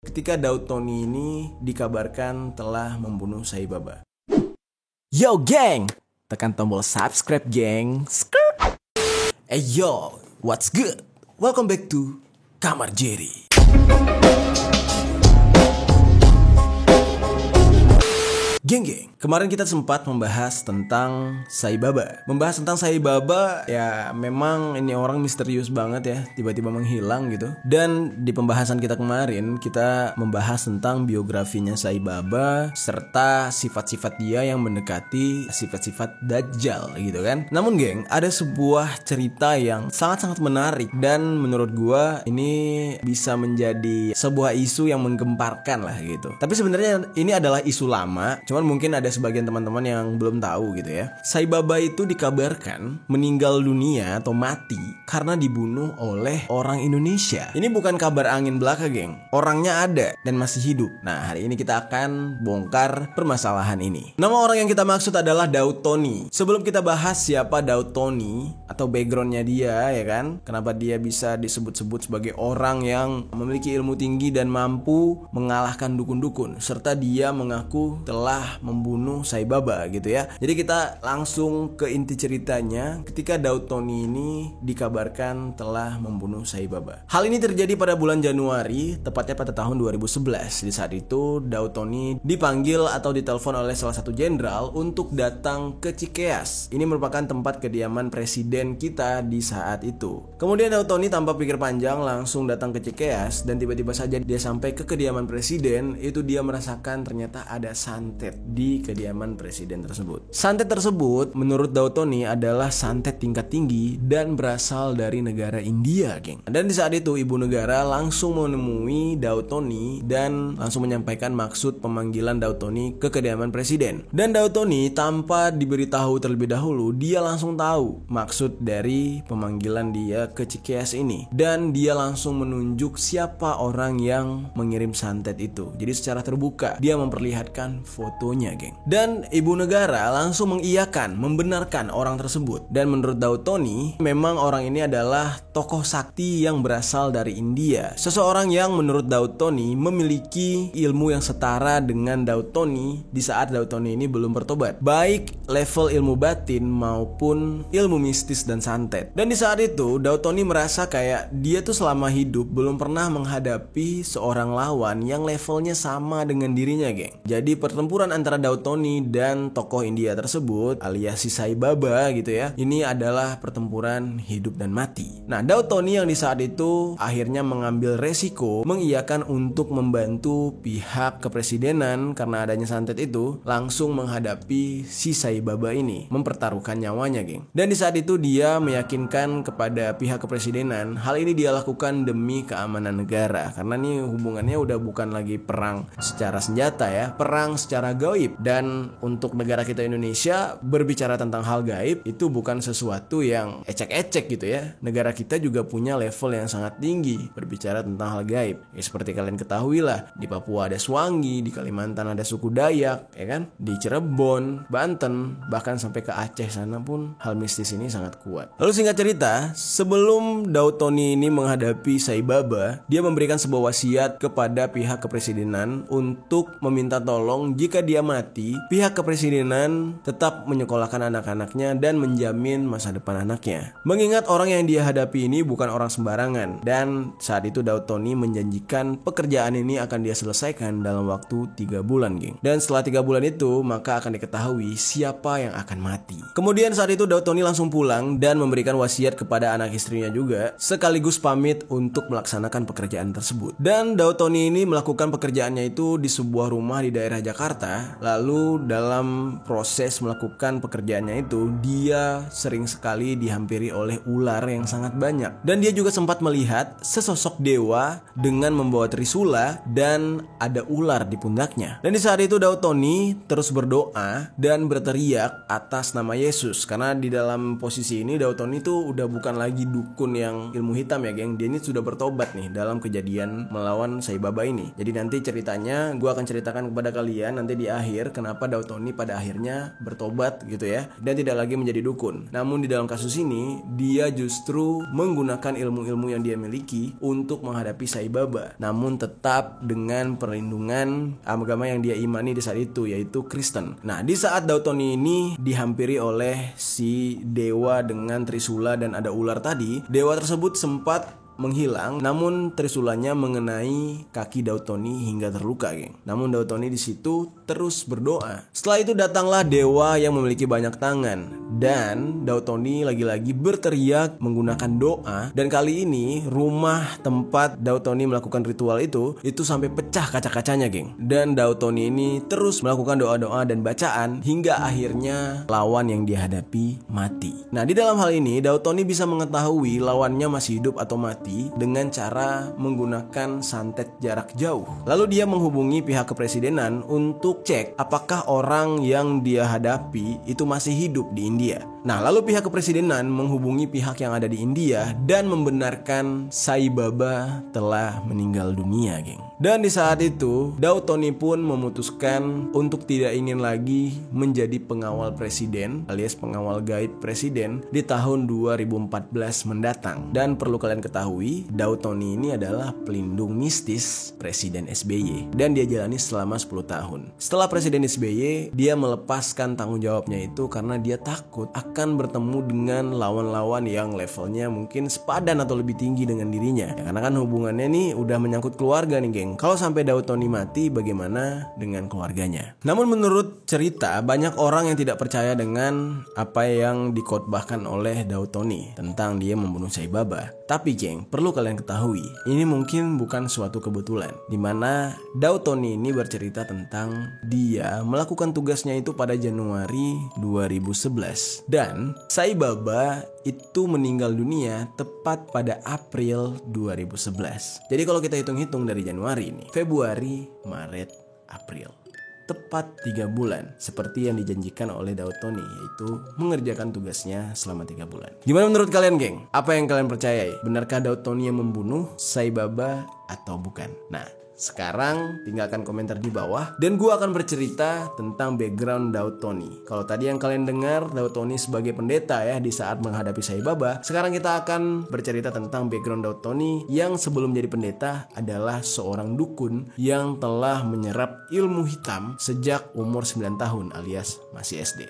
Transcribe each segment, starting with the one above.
Ketika Daud Tony ini dikabarkan telah membunuh Sai Baba. Yo geng, tekan tombol subscribe geng. Yo, what's good? Welcome back to Kamar Jerry. Geng, kemarin kita sempat membahas tentang Sai Baba. Membahas tentang Sai Baba, ya memang ini orang misterius banget ya, tiba-tiba menghilang gitu. Dan di pembahasan kita kemarin, kita membahas tentang biografinya Sai Baba serta sifat-sifat dia yang mendekati sifat-sifat Dajjal gitu kan. Namun geng, ada sebuah cerita yang sangat-sangat menarik dan menurut gua ini bisa menjadi sebuah isu yang menggemparkan lah gitu. Tapi sebenarnya ini adalah isu lama, cuman mungkin ada sebagian teman-teman yang belum tahu gitu ya. Sai Baba itu dikabarkan meninggal dunia atau mati karena dibunuh oleh orang Indonesia. Ini bukan kabar angin belaka geng, orangnya ada dan masih hidup. Nah, hari ini kita akan bongkar permasalahan ini. Nama orang yang kita maksud adalah Daud Tony. Sebelum kita bahas siapa Daud Tony atau backgroundnya dia ya kan, kenapa dia bisa disebut-sebut sebagai orang yang memiliki ilmu tinggi dan mampu mengalahkan dukun-dukun, serta dia mengaku telah membunuh Sai Baba gitu ya. Jadi kita langsung ke inti ceritanya. Ketika Daud Tony ini dikabarkan telah membunuh Sai Baba. Hal ini terjadi pada bulan Januari, tepatnya pada tahun 2011. Di saat itu Daud Tony dipanggil atau ditelepon oleh salah satu jenderal untuk datang ke Cikeas. Ini merupakan tempat kediaman presiden kita di saat itu. Kemudian Daud Tony tanpa pikir panjang langsung datang ke Cikeas, dan tiba-tiba saja dia sampai ke kediaman presiden. Itu dia merasakan ternyata ada santet di kediaman presiden tersebut. Santet tersebut menurut Daud Tony adalah santet tingkat tinggi dan berasal dari negara India, geng. Dan di saat itu ibu negara langsung menemui Daud Tony dan langsung menyampaikan maksud pemanggilan Daud Tony ke kediaman presiden. Dan Daud Tony tanpa diberitahu terlebih dahulu, dia langsung tahu maksud dari pemanggilan dia ke Cikeas ini. Dan dia langsung menunjuk siapa orang yang mengirim santet itu. Jadi secara terbuka dia memperlihatkan fotonya, geng. Dan ibu negara langsung mengiyakan, membenarkan orang tersebut. Dan menurut Daud Tony, memang orang ini adalah tokoh sakti yang berasal dari India. Seseorang yang menurut Daud Tony memiliki ilmu yang setara dengan Daud Tony di saat Daud Tony ini belum bertobat, baik level ilmu batin maupun ilmu mistis dan santet. Dan di saat itu Daud Tony merasa kayak dia tuh selama hidup belum pernah menghadapi seorang lawan yang levelnya sama dengan dirinya, geng. Jadi pertempuran antara Daud Tony dan tokoh India tersebut alias si Sai Baba gitu ya, ini adalah pertempuran hidup dan mati. Nah, Daud Tony yang di saat itu akhirnya mengambil resiko mengiyakan untuk membantu pihak kepresidenan karena adanya santet itu, langsung menghadapi si Sai Baba ini, mempertaruhkan nyawanya, geng. Dan di saat itu dia meyakinkan kepada pihak kepresidenan hal ini dia lakukan demi keamanan negara, karena nih hubungannya udah bukan lagi perang secara senjata ya, perang secara gaib. Dan untuk negara kita Indonesia, berbicara tentang hal gaib itu bukan sesuatu yang ecek-ecek gitu ya. Negara kita juga punya level yang sangat tinggi berbicara tentang hal gaib ya, seperti kalian ketahui lah, di Papua ada Swangi, di Kalimantan ada suku Dayak ya kan, di Cirebon, Banten, bahkan sampai ke Aceh sana pun hal mistis ini sangat kuat. Lalu singkat cerita, sebelum Daud Tony ini menghadapi Sai Baba, dia memberikan sebuah wasiat kepada pihak kepresidenan untuk meminta tolong jika dia mati, pihak kepresidenan tetap menyekolahkan anak-anaknya dan menjamin masa depan anaknya. Mengingat orang yang dia hadapi ini bukan orang sembarangan, dan saat itu Daud Tony menjanjikan pekerjaan ini akan dia selesaikan dalam waktu 3 bulan, geng. Dan setelah 3 bulan itu, maka akan diketahui siapa yang akan mati. Kemudian saat itu Daud Tony langsung pulang dan memberikan wasiat kepada anak istrinya juga, sekaligus pamit untuk melaksanakan pekerjaan tersebut. Dan Daud Tony ini melakukan pekerjaannya itu di sebuah rumah di daerah Jakarta. Lalu dalam proses melakukan pekerjaannya itu, dia sering sekali dihampiri oleh ular yang sangat banyak. Dan dia juga sempat melihat sesosok dewa dengan membawa trisula dan ada ular di pundaknya. Dan di saat itu Daud Tony terus berdoa dan berteriak atas nama Yesus, karena di dalam posisi ini Daud Tony itu udah bukan lagi dukun yang ilmu hitam ya, geng. Dia ini sudah bertobat nih dalam kejadian melawan Sai Baba ini. Jadi nanti ceritanya gue akan ceritakan kepada kalian nanti di akhir kenapa Dautoni pada akhirnya bertobat gitu ya, dan tidak lagi menjadi dukun. Namun di dalam kasus ini dia justru menggunakan ilmu-ilmu yang dia miliki untuk menghadapi Sai Baba, namun tetap dengan perlindungan agama yang dia imani di saat itu, yaitu Kristen. Nah, di saat Dautoni ini dihampiri oleh si dewa dengan trisula dan ada ular tadi, dewa tersebut sempat menghilang, namun trisulanya mengenai kaki Dautoni hingga terluka, geng. Namun Dautoni di situ terus berdoa. Setelah itu datanglah dewa yang memiliki banyak tangan, dan Dautoni lagi-lagi berteriak menggunakan doa, dan kali ini rumah tempat Dautoni melakukan ritual itu sampai pecah kaca-kacanya, geng. Dan Dautoni ini terus melakukan doa-doa dan bacaan hingga akhirnya lawan yang dihadapi mati. Nah, di dalam hal ini Dautoni bisa mengetahui lawannya masih hidup atau mati dengan cara menggunakan santet jarak jauh. Lalu dia menghubungi pihak kepresidenan untuk cek apakah orang yang dia hadapi itu masih hidup di India. Nah, lalu pihak kepresidenan menghubungi pihak yang ada di India dan membenarkan Sai Baba telah meninggal dunia, geng. Dan di saat itu Dautoni pun memutuskan untuk tidak ingin lagi menjadi pengawal presiden alias pengawal gaib presiden di tahun 2014 mendatang. Dan perlu kalian ketahui, Dautoni ini adalah pelindung mistis Presiden SBY dan dia jalani selama 10 tahun. Setelah Presiden SBY, dia melepaskan tanggung jawabnya itu karena dia takut akan bertemu dengan lawan-lawan yang levelnya mungkin sepadan atau lebih tinggi dengan dirinya. Ya, karena kan hubungannya nih udah menyangkut keluarga nih, geng. Kalau sampai Dautoni mati, bagaimana dengan keluarganya? Namun menurut cerita, banyak orang yang tidak percaya dengan apa yang dikotbahkan oleh Dautoni tentang dia membunuh Sai Baba. Tapi geng, perlu kalian ketahui, ini mungkin bukan suatu kebetulan, dimana Dautoni ini bercerita tentang dia melakukan tugasnya itu pada Januari 2011, dan Sai Baba itu meninggal dunia tepat pada April 2011. Jadi kalau kita hitung-hitung dari Januari ini, Februari, Maret, April, tepat 3 bulan seperti yang dijanjikan oleh Dautoni, yaitu mengerjakan tugasnya selama 3 bulan. Gimana menurut kalian, geng? Apa yang kalian percayai? Benarkah Dautoni yang membunuh Sai Baba atau bukan? Nah, sekarang tinggalkan komentar di bawah dan gue akan bercerita tentang background Dautoni. Kalau tadi yang kalian dengar Dautoni sebagai pendeta ya di saat menghadapi Sai Baba, sekarang kita akan bercerita tentang background Dautoni yang sebelum jadi pendeta adalah seorang dukun yang telah menyerap ilmu hitam sejak umur 9 tahun alias masih SD.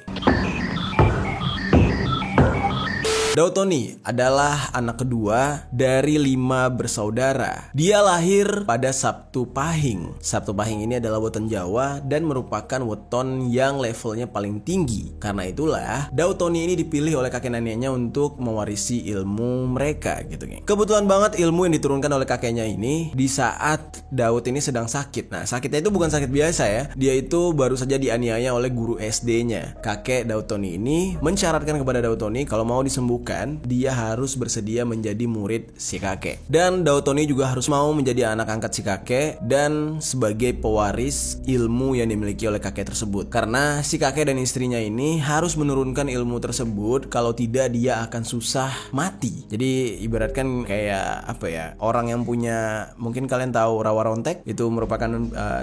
Dautoni adalah anak kedua dari 5 bersaudara. Dia lahir pada Sabtu Pahing. Sabtu Pahing ini adalah weton Jawa dan merupakan weton yang levelnya paling tinggi. Karena itulah Dautoni ini dipilih oleh kakek neneknya untuk mewarisi ilmu mereka gitu, geng. Kebetulan banget ilmu yang diturunkan oleh kakeknya ini di saat Daud ini sedang sakit. Nah, sakitnya itu bukan sakit biasa ya. Dia itu baru saja dianiaya oleh guru SD-nya. Kakek Dautoni ini mensyaratkan kepada Dautoni kalau mau disembuhkan, dia harus bersedia menjadi murid si kakek. Dan Dautoni juga harus mau menjadi anak angkat si kakek dan sebagai pewaris ilmu yang dimiliki oleh kakek tersebut. Karena si kakek dan istrinya ini harus menurunkan ilmu tersebut, kalau tidak dia akan susah mati. Jadi ibaratkan kayak apa ya, orang yang punya, mungkin kalian tahu rawa rontek, itu merupakan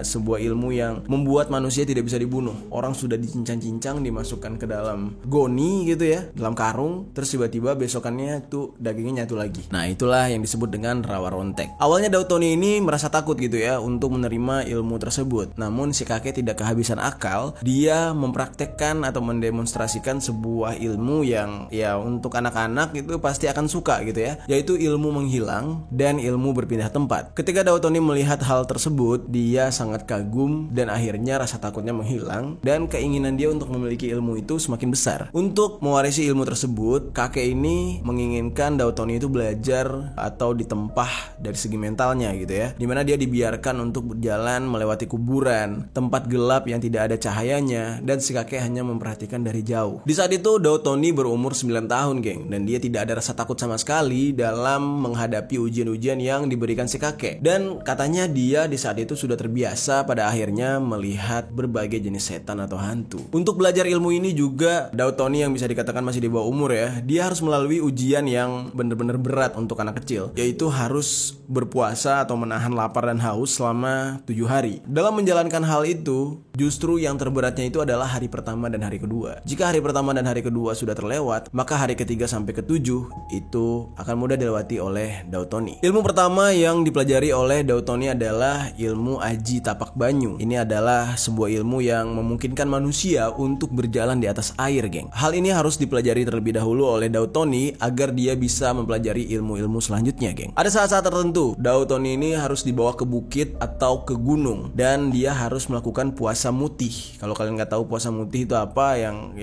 sebuah ilmu yang membuat manusia tidak bisa dibunuh. Orang sudah dicincang-cincang, dimasukkan ke dalam goni gitu ya, dalam karung, terus tiba-tiba besokannya tuh dagingnya nyatu lagi. Nah, itulah yang disebut dengan rawa rontek. Awalnya Dautoni ini merasa takut gitu ya untuk menerima ilmu tersebut. Namun si kakek tidak kehabisan akal. Dia mempraktekkan atau mendemonstrasikan sebuah ilmu yang ya untuk anak-anak itu pasti akan suka gitu ya, yaitu ilmu menghilang dan ilmu berpindah tempat. Ketika Dautoni melihat hal tersebut, dia sangat kagum dan akhirnya rasa takutnya menghilang dan keinginan dia untuk memiliki ilmu itu semakin besar. Untuk mewarisi ilmu tersebut, kakek ini menginginkan Dautoni itu belajar atau ditempah dari segi mentalnya gitu ya, dimana dia dibiarkan untuk berjalan melewati kuburan, tempat gelap yang tidak ada cahayanya, dan si kakek hanya memperhatikan dari jauh. Di saat itu Dautoni berumur 9 tahun, geng, dan dia tidak ada rasa takut sama sekali dalam menghadapi ujian-ujian yang diberikan si kakek. Dan katanya dia di saat itu sudah terbiasa pada akhirnya melihat berbagai jenis setan atau hantu. Untuk belajar ilmu ini juga Dautoni yang bisa dikatakan masih di bawah umur ya, dia dia harus melalui ujian yang benar-benar berat untuk anak kecil, yaitu harus berpuasa atau menahan lapar dan haus selama 7 hari. Dalam menjalankan hal itu, justru yang terberatnya itu adalah hari pertama dan hari kedua. Jika hari pertama dan hari kedua sudah terlewat, maka hari ketiga sampai ketujuh itu akan mudah dilewati oleh Dautoni. Ilmu pertama yang dipelajari oleh Dautoni adalah ilmu aji tapak banyu. Ini adalah sebuah ilmu yang memungkinkan manusia untuk berjalan di atas air, geng. Hal ini harus dipelajari terlebih dahulu oleh Dautoni agar dia bisa mempelajari ilmu-ilmu selanjutnya, geng. Ada saat-saat tertentu Dautoni ini harus dibawa ke bukit atau ke gunung dan dia harus melakukan puasa mutih. Kalau kalian nggak tahu puasa mutih itu apa, yang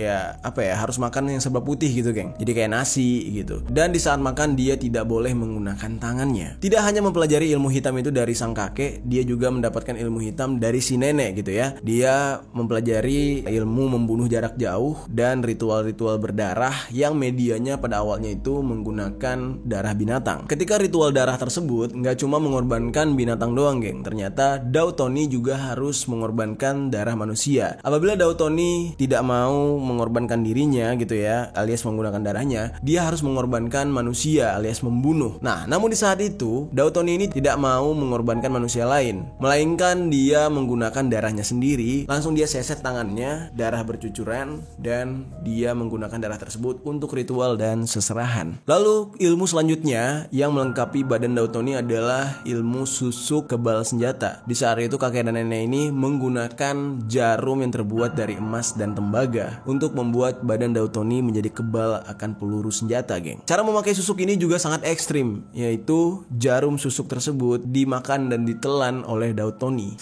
harus makan yang serba putih gitu, geng. Jadi kayak nasi gitu. Dan di saat makan dia tidak boleh menggunakan tangannya. Tidak hanya mempelajari ilmu hitam itu dari sang kakek, dia juga mendapatkan ilmu hitam dari si nenek gitu ya. Dia mempelajari ilmu membunuh jarak jauh dan ritual-ritual berdarah yang medianya pada awalnya itu menggunakan darah binatang. Ketika ritual darah tersebut nggak cuma mengorbankan binatang doang, geng. Ternyata Dautoni juga harus mengorbankan darah manusia. Apabila Dautoni tidak mau mengorbankan dirinya gitu ya, alias menggunakan darahnya, dia harus mengorbankan manusia alias membunuh. Nah, namun di saat itu Dautoni ini tidak mau mengorbankan manusia lain, melainkan dia menggunakan darahnya sendiri. Langsung dia seset tangannya, darah bercucuran, dan dia menggunakan darah tersebut untuk ritual dan seserahan. Lalu ilmu selanjutnya yang melengkapi badan Dautoni adalah ilmu susuk kebal senjata. Di saat itu kakek dan nenek ini menggunakan jarum yang terbuat dari emas dan tembaga untuk membuat badan Dautoni menjadi kebal akan peluru senjata, geng. Cara memakai susuk ini juga sangat ekstrim, yaitu jarum susuk tersebut dimakan dan ditelan oleh Dautoni.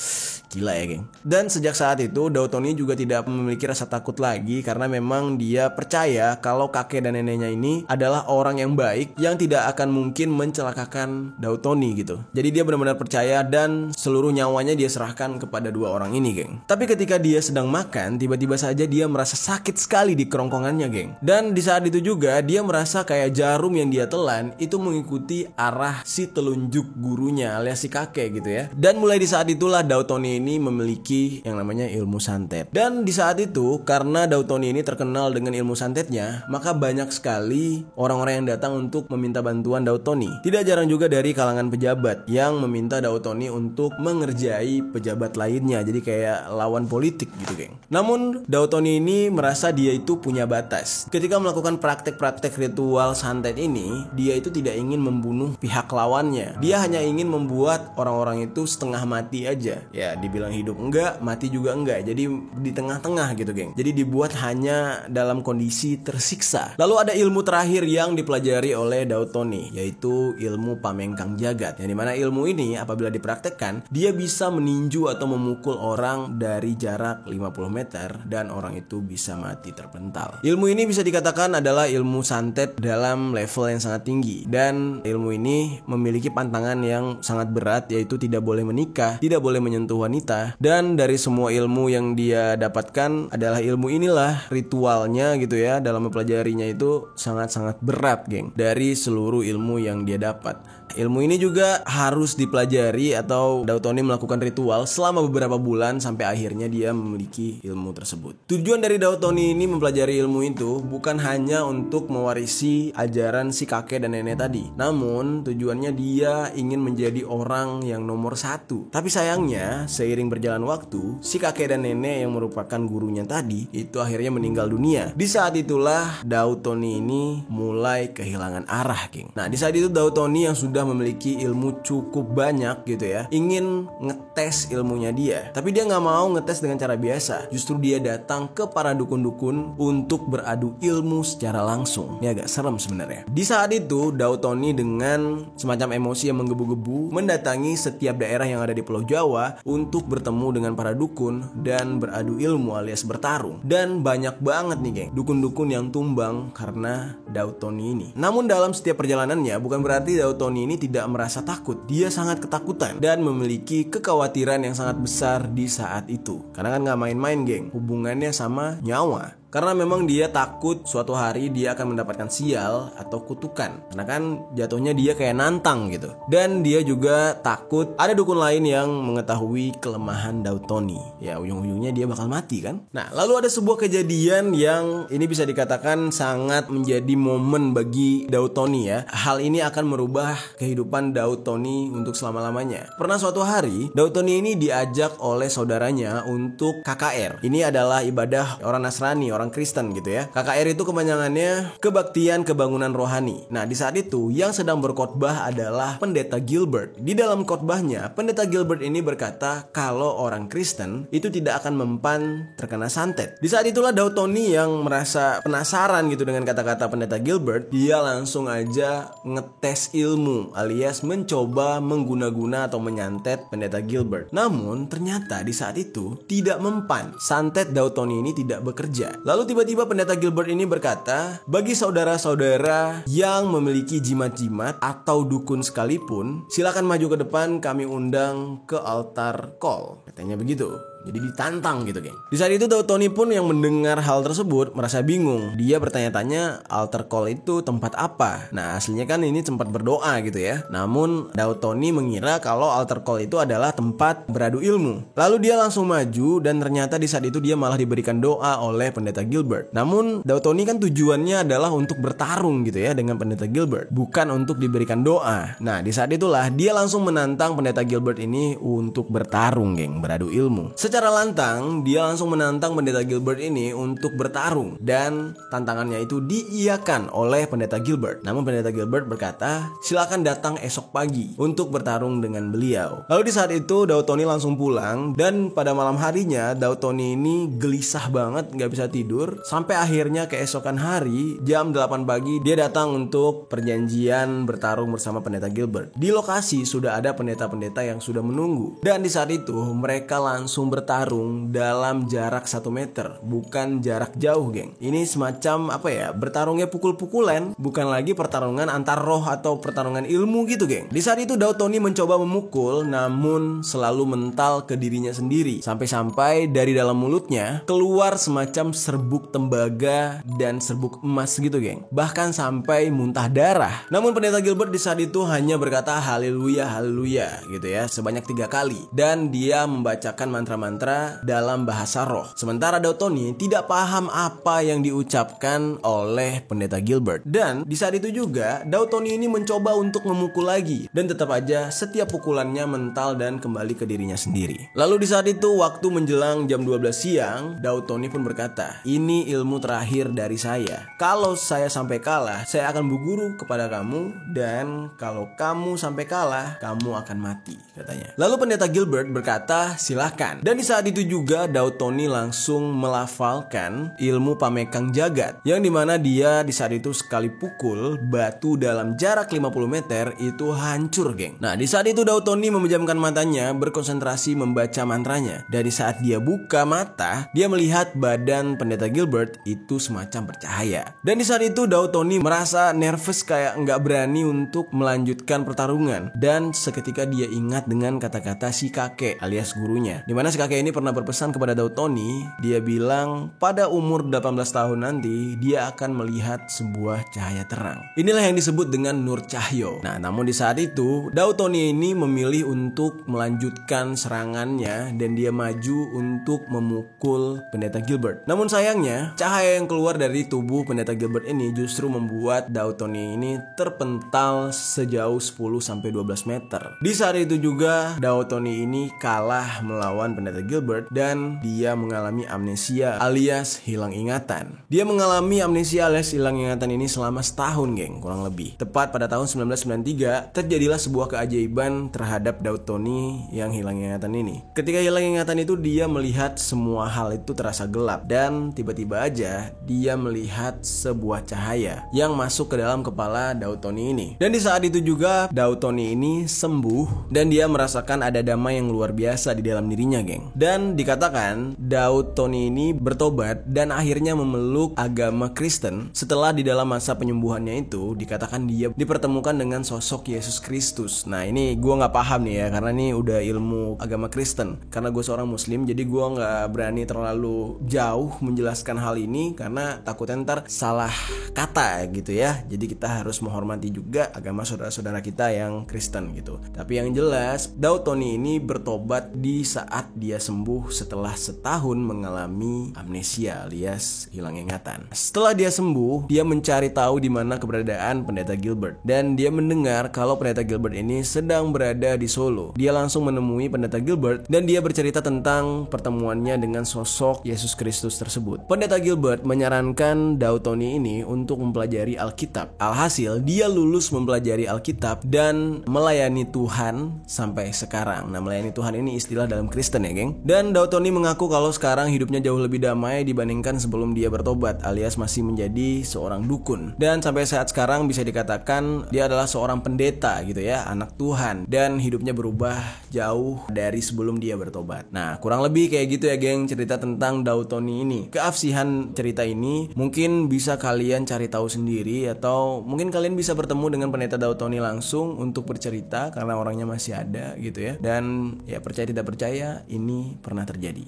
Gila ya, geng. Dan sejak saat itu Dautoni juga tidak memiliki rasa takut lagi karena memang dia percaya kalau kakek dan neneknya ini adalah orang yang baik yang tidak akan mungkin mencelakakan Dautoni gitu. Jadi dia benar-benar percaya dan seluruh nyawanya dia serahkan kepada dua orang ini, geng. Tapi ketika dia sedang makan, tiba-tiba saja dia merasa sakit sekali di kerongkongannya, geng. Dan di saat itu juga dia merasa kayak jarum yang dia telan itu mengikuti arah si telunjuk gurunya alias si kakek gitu ya. Dan mulai di saat itulah Dautoni ini memiliki yang namanya ilmu santet. Dan di saat itu karena Dautoni ini terkenal dengan ilmu santetnya, maka banyak sekali orang-orang yang datang untuk meminta bantuan Dautoni. Tidak jarang juga dari kalangan pejabat yang meminta Dautoni untuk mengerjai pejabat lainnya. Jadi kayak lawan politik gitu, geng. Namun Dautoni ini merasa dia itu punya batas. Ketika melakukan praktek-praktek ritual santet ini, dia itu tidak ingin membunuh pihak lawannya. Dia hanya ingin membuat orang-orang itu setengah mati aja. Ya, dibilang hidup enggak, mati juga enggak. Jadi di tengah-tengah gitu, geng. Jadi dibuat hanya dalam kondisi tersiksa. Lalu ada ilmu terakhir yang dipelajari oleh Dautoni, yaitu ilmu pamengkang jagat. Yang dimana ilmu ini apabila dipraktekkan, dia bisa meninju atau memukul orang dari jarak 50 meter dan orang itu bisa mati terpental. Ilmu ini bisa dikatakan adalah ilmu santet dalam level yang sangat tinggi. Dan ilmu ini memiliki pantangan yang sangat berat, yaitu tidak boleh menikah, tidak boleh menyentuh wanita. Dan dari semua ilmu yang dia dapatkan adalah ilmu inilah ritualnya gitu ya. Dalam mempelajarinya itu sangat-sangat berat, geng, dari seluruh ilmu yang dia dapat. Ilmu ini juga harus dipelajari atau Dautoni melakukan ritual selama beberapa bulan sampai akhirnya dia memiliki ilmu tersebut. Tujuan dari Dautoni ini mempelajari ilmu itu bukan hanya untuk mewarisi ajaran si kakek dan nenek tadi, namun tujuannya dia ingin menjadi orang yang nomor satu. Tapi sayangnya seiring berjalan waktu, si kakek dan nenek yang merupakan gurunya tadi itu akhirnya meninggal dunia. Di saat itulah Dautoni ini mulai kehilangan arah, geng. Nah, di saat itu Dautoni yang sudah memiliki ilmu cukup banyak gitu ya, ingin ngetes ilmunya dia. Tapi dia gak mau ngetes dengan cara biasa. Justru dia datang ke para dukun-dukun untuk beradu ilmu secara langsung. Ini agak serem sebenarnya. Di saat itu Dautoni dengan semacam emosi yang menggebu-gebu mendatangi setiap daerah yang ada di Pulau Jawa untuk bertemu dengan para dukun dan beradu ilmu alias bertarung. Dan banyak banget nih, geng, dukun-dukun yang tumbang karena Dautoni ini. Namun dalam setiap perjalanannya bukan berarti Dautoni ini tidak merasa takut. Dia sangat ketakutan dan memiliki kekhawatiran yang sangat besar di saat itu. Karena kan gak main-main, geng, hubungannya sama nyawa. Karena memang dia takut suatu hari dia akan mendapatkan sial atau kutukan. Karena kan jatuhnya dia kayak nantang gitu. Dan dia juga takut ada dukun lain yang mengetahui kelemahan Daud Tony. Ya ujung-ujungnya dia bakal mati kan. Nah lalu ada sebuah kejadian yang ini bisa dikatakan sangat menjadi momen bagi Daud Tony ya. Hal ini akan merubah kehidupan Daud Tony untuk selama-lamanya. Pernah suatu hari Daud Tony ini diajak oleh saudaranya untuk KKR. Ini adalah ibadah orang Nasrani, orang Kristen gitu ya. KKR itu kepanjangannya Kebaktian Kebangunan Rohani. Nah di saat itu yang sedang berkhotbah adalah Pendeta Gilbert. Di dalam khotbahnya Pendeta Gilbert ini berkata kalau orang Kristen itu tidak akan mempan terkena santet. Di saat itulah Daud Tony yang merasa penasaran gitu dengan kata-kata Pendeta Gilbert. Dia langsung aja ngetes ilmu alias mencoba mengguna-guna atau menyantet Pendeta Gilbert. Namun ternyata di saat itu tidak mempan. Santet Daud Tony ini tidak bekerja. Lalu tiba-tiba Pendeta Gilbert ini berkata, bagi saudara-saudara yang memiliki jimat-jimat atau dukun sekalipun, silakan maju ke depan, kami undang ke altar call. Katanya begitu. Jadi ditantang gitu geng. Di saat itu Daud Tony pun yang mendengar hal tersebut merasa bingung. Dia bertanya-tanya altar call itu tempat apa. Nah aslinya kan ini tempat berdoa gitu ya. Namun Daud Tony mengira kalau altar call itu adalah tempat beradu ilmu. Lalu dia langsung maju dan ternyata di saat itu dia malah diberikan doa oleh Pendeta Gilbert. Namun Daud Tony kan tujuannya adalah untuk bertarung gitu ya dengan Pendeta Gilbert, bukan untuk diberikan doa. Nah di saat itulah dia langsung menantang Pendeta Gilbert ini untuk bertarung geng, beradu ilmu. Secara lantang, dia langsung menantang Pendeta Gilbert ini untuk bertarung. Dan tantangannya itu diiyakan oleh Pendeta Gilbert. Namun Pendeta Gilbert berkata, silakan datang esok pagi untuk bertarung dengan beliau. Lalu di saat itu Daud Tony langsung pulang. Dan pada malam harinya Daud Tony ini gelisah banget, gak bisa tidur. Sampai akhirnya keesokan hari jam 8 pagi dia datang untuk perjanjian bertarung bersama Pendeta Gilbert. Di lokasi sudah ada pendeta-pendeta yang sudah menunggu. Dan di saat itu mereka langsung bertarung dalam jarak 1 meter, bukan jarak jauh geng. Ini semacam apa ya, bertarungnya pukul-pukulan, bukan lagi pertarungan antar roh atau pertarungan ilmu gitu geng. Di saat itu Daud Tony mencoba memukul, namun selalu mental ke dirinya sendiri. Sampai-sampai dari dalam mulutnya keluar semacam serbuk tembaga dan serbuk emas gitu geng. Bahkan sampai muntah darah. Namun Pendeta Gilbert di saat itu hanya berkata haleluya haleluya gitu ya, sebanyak 3 kali. Dan dia membacakan mantra-mantra dalam bahasa roh. Sementara Daud Tony tidak paham apa yang diucapkan oleh Pendeta Gilbert. Dan di saat itu juga Daud Tony ini mencoba untuk memukul lagi. Dan tetap aja setiap pukulannya mental dan kembali ke dirinya sendiri. Lalu di saat itu waktu menjelang jam 12 siang, Daud Tony pun berkata, ini ilmu terakhir dari saya. Kalau saya sampai kalah, saya akan berguru kepada kamu. Dan kalau kamu sampai kalah, kamu akan mati, katanya. Lalu Pendeta Gilbert berkata, silahkan. Dan di saat itu juga Daud Tony langsung melafalkan ilmu pamekang jagat, yang dimana dia di saat itu sekali pukul batu dalam jarak 50 meter itu hancur geng. Nah di saat itu Daud Tony memejamkan matanya, berkonsentrasi membaca mantranya. Dan di saat dia buka mata, dia melihat badan Pendeta Gilbert itu semacam bercahaya. Dan di saat itu Daud Tony merasa nervous, kayak nggak berani untuk melanjutkan pertarungan. Dan seketika dia ingat dengan kata-kata si kakek alias gurunya, dimana si kakek ini pernah berpesan kepada Daud Tony. Dia bilang pada umur 18 tahun nanti dia akan melihat sebuah cahaya terang. Inilah yang disebut dengan Nur Cahyo. Nah namun di saat itu Daud Tony ini memilih untuk melanjutkan serangannya dan dia maju untuk memukul Pendeta Gilbert. Namun sayangnya cahaya yang keluar dari tubuh Pendeta Gilbert ini justru membuat Daud Tony ini terpental sejauh 10-12 meter. Di saat itu juga Daud Tony ini kalah melawan Pendeta Gilbert dan dia mengalami amnesia alias hilang ingatan. Dia mengalami amnesia alias hilang ingatan ini selama setahun geng, kurang lebih. Tepat pada tahun 1993 terjadilah sebuah keajaiban terhadap Daud Tony yang hilang ingatan ini. Ketika hilang ingatan itu dia melihat semua hal itu terasa gelap dan tiba-tiba aja dia melihat sebuah cahaya yang masuk ke dalam kepala Daud Tony ini. Dan di saat itu juga Daud Tony ini sembuh dan dia merasakan ada damai yang luar biasa di dalam dirinya geng. geng. Dan dikatakan Daud Tony ini bertobat dan akhirnya memeluk agama Kristen. Setelah di dalam masa penyembuhannya itu dikatakan dia dipertemukan dengan sosok Yesus Kristus. Nah ini gue gak paham nih ya, karena ini udah ilmu agama Kristen. Karena gue seorang muslim, jadi gue gak berani terlalu jauh menjelaskan hal ini karena takutnya ntar salah kata gitu ya. Jadi kita harus menghormati juga agama saudara-saudara kita yang Kristen gitu. Tapi yang jelas Daud Tony ini bertobat di saat dia sembuh setelah setahun mengalami amnesia alias hilang ingatan. Setelah dia sembuh, dia mencari tahu di mana keberadaan pendeta Gilbert dan dia mendengar kalau pendeta Gilbert ini sedang berada di Solo. Dia langsung menemui pendeta Gilbert dan dia bercerita tentang pertemuannya dengan sosok Yesus Kristus tersebut. Pendeta Gilbert menyarankan Daud Tony ini untuk mempelajari Alkitab. Alhasil dia lulus mempelajari Alkitab dan melayani Tuhan sampai sekarang. Nah, melayani Tuhan ini istilah dalam Kristen ya, geng. Dan Daud Tony mengaku kalau sekarang hidupnya jauh lebih damai dibandingkan sebelum dia bertobat, alias masih menjadi seorang dukun. Dan sampai saat sekarang bisa dikatakan dia adalah seorang pendeta gitu ya, anak Tuhan, dan hidupnya berubah jauh dari sebelum dia bertobat. Nah, kurang lebih kayak gitu ya, geng, cerita tentang Daud Tony ini. Keabsihan cerita ini mungkin bisa kalian cari tahu sendiri, atau mungkin kalian bisa bertemu dengan pendeta Daud Tony langsung untuk bercerita karena orangnya masih ada gitu ya. Dan ya percaya tidak percaya ini pernah terjadi.